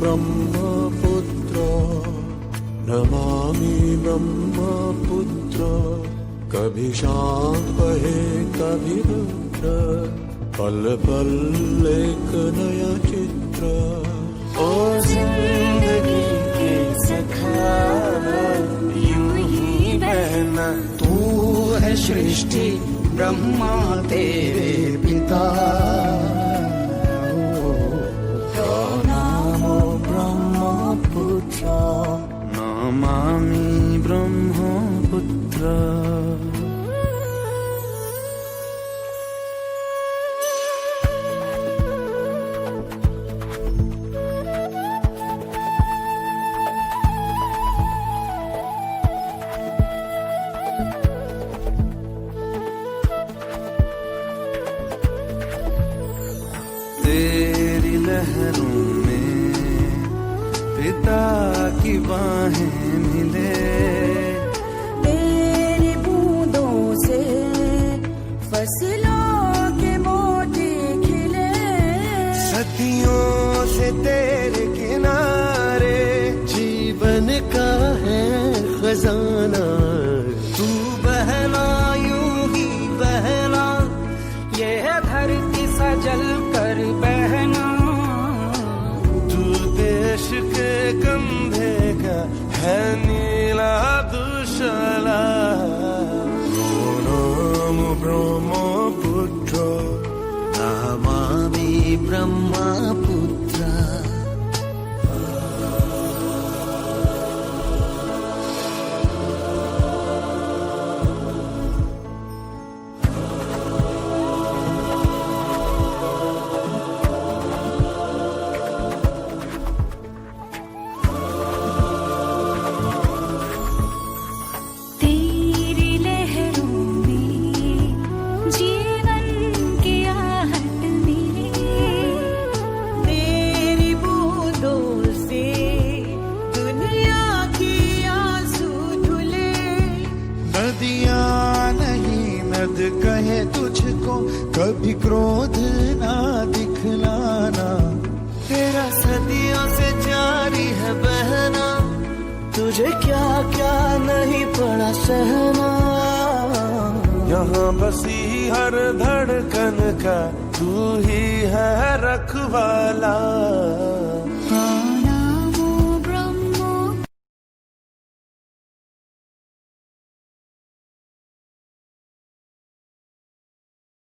ब्रह्मपुत्र नमामि ब्रह्मपुत्र कभी शाम बहे कभी रुद्र पल पल एक नया चित्र ओ जिंदगी के सखा यूं ही बहना तू है सृष्टि ब्रह्मा तेरे पिता नामो ब्रह्मपुत्र नमामि ब्रह्मपुत्र तेरी लहरों में पिता की बाहें मिले तेरी बूंदों से फसलों के मोती खिले सदियों से तेरे किनारे जीवन का है खजाना तू बहना यूं ही बहना ये धरती सजल कर बहना तू देश के कंधे का है नीला दुशाला नाम ब्रह्मपुत्र नमामि ब्रह्मपुत्र तेरी लहरों में जीवन की आहट मिले तेरी बूंदों से दुनिया की आंसू धुले नदियाँ नहीं नद कहे तुझको कभी क्रोध ना दिखलाना तेरा सदियों से जारी है बहना तुझे क्या क्या नहीं पड़ा सहना यहाँ बसी हर धड़कन का तू ही है रखवाला